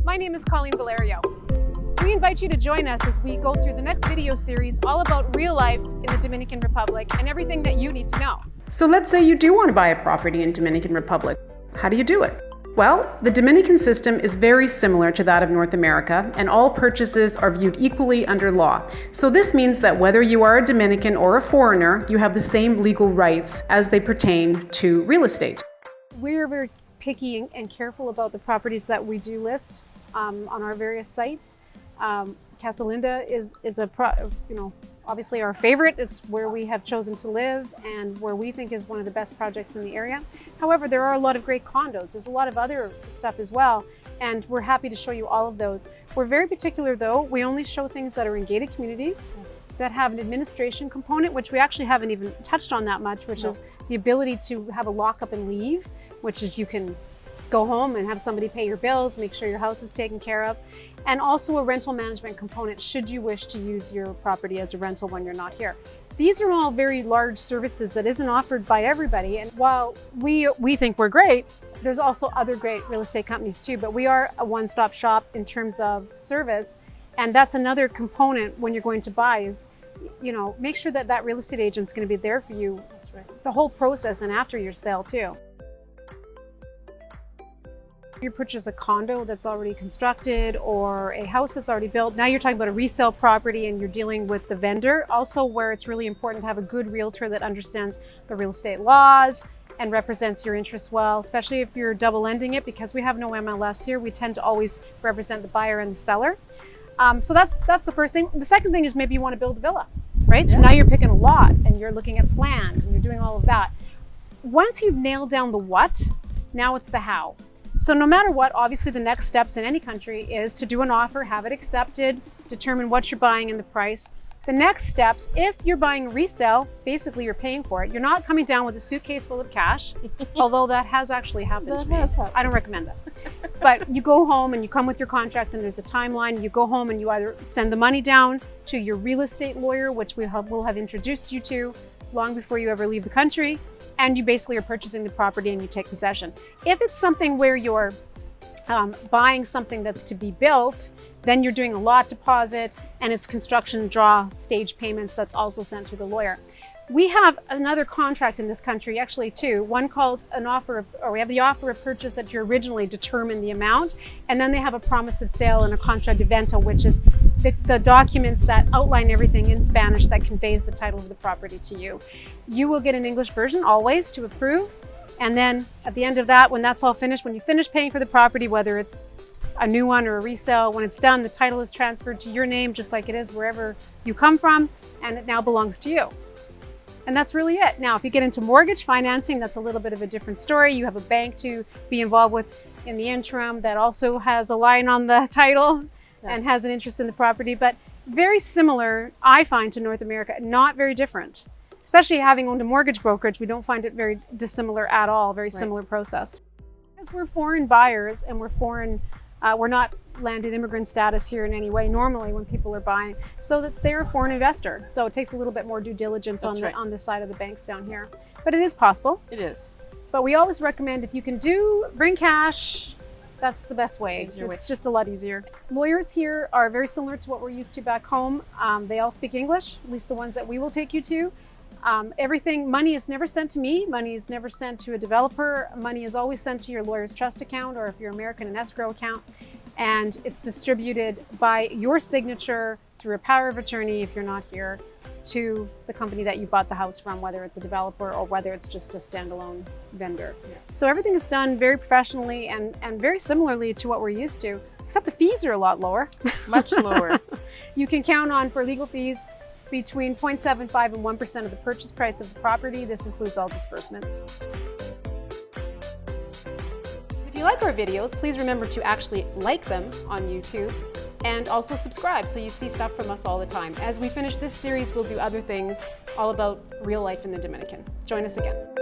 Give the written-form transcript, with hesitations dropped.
My name is Colleen Valerio. We invite you to join us as we go through the next video series all about real life in the Dominican Republic and everything that you need to know. So let's say you do want to buy a property in Dominican Republic. How do you do it? Well, the Dominican system is very similar to that of North America, and all purchases are viewed equally under law. So this means that whether you are a Dominican or a foreigner, you have the same legal rights as they pertain to real estate. We're very picky and careful about the properties that we do list on our various sites. Casa is obviously our favorite. It's where we have chosen to live and where we think is one of the best projects in the area. However, there are a lot of great condos. There's a lot of other stuff as well, and we're happy to show you all of those. We're very particular though. We only show things that are in gated communities that have an administration component, which we actually haven't even touched on that much, which is the ability to have a lock up and leave, which is you can go home and have somebody pay your bills, make sure your house is taken care of, and also a rental management component should you wish to use your property as a rental when you're not here. These are all very large services that isn't offered by everybody, and while we think we're great, there's also other great real estate companies too, but we are a one-stop shop in terms of service, and that's another component when you're going to buy is, make sure that that real estate agent's going to be there for you the whole process and after your sale too. If you purchase a condo that's already constructed or a house that's already built, now you're talking about a resale property and you're dealing with the vendor. Also where it's really important to have a good realtor that understands the real estate laws and represents your interests well, especially if you're double ending it, because we have no MLS here. We tend to always represent the buyer and the seller. So that's the first thing. The second thing is maybe you want to build a villa, right? Yeah. So now you're picking a lot and you're looking at plans and you're doing all of that. Once you've nailed down the what, now it's the how. So no matter what, obviously the next steps in any country is to do an offer, have it accepted, determine what you're buying and the price. The next steps, if you're buying resale, basically you're paying for it. You're not coming down with a suitcase full of cash, although that has actually happened to me. I don't recommend that. But you go home and you come with your contract and there's a timeline. You go home and you either send the money down to your real estate lawyer, which we'll have introduced you to long before you ever leave the country, and you basically are purchasing the property and you take possession. If it's something where you're buying something that's to be built, then you're doing a lot deposit and it's construction draw stage payments that's also sent through the lawyer. We have another contract in this country, actually two, one called we have the offer of purchase that you originally determine the amount, and then they have a promise of sale and a contract de venta, which is the documents that outline everything in Spanish that conveys the title of the property to you. You will get an English version always to approve. And then at the end of that, when that's all finished, when you finish paying for the property, whether it's a new one or a resale, when it's done, the title is transferred to your name, just like it is wherever you come from, and it now belongs to you. And that's really it. Now, if you get into mortgage financing, that's a little bit of a different story. You have a bank to be involved with in the interim that also has a line on the title and has an interest in the property, but very similar, I find, to North America, not very different. Especially having owned a mortgage brokerage, we don't find it very dissimilar at all, very similar process. Because we're foreign buyers and we're not landed immigrant status here in any way normally when people are buying, so that they're a foreign investor. So it takes a little bit more due diligence on the side of the banks down here. But it is possible. It is. But we always recommend if you can bring cash, that's the best way. It's just a lot easier. Lawyers here are very similar to what we're used to back home. They all speak English, at least the ones that we will take you to. Money is never sent to me, money is never sent to a developer, money is always sent to your lawyer's trust account, or if you're American, an escrow account, and it's distributed by your signature through a power of attorney if you're not here to the company that you bought the house from, whether it's a developer or whether it's just a standalone vendor. Yeah. So everything is done very professionally and very similarly to what we're used to, except the fees are a lot lower. Much lower. You can count on, for legal fees, between 0.75 and 1% of the purchase price of the property. This includes all disbursements. If you like our videos, please remember to actually like them on YouTube and also subscribe so you see stuff from us all the time. As we finish this series, we'll do other things all about real life in the Dominican. Join us again.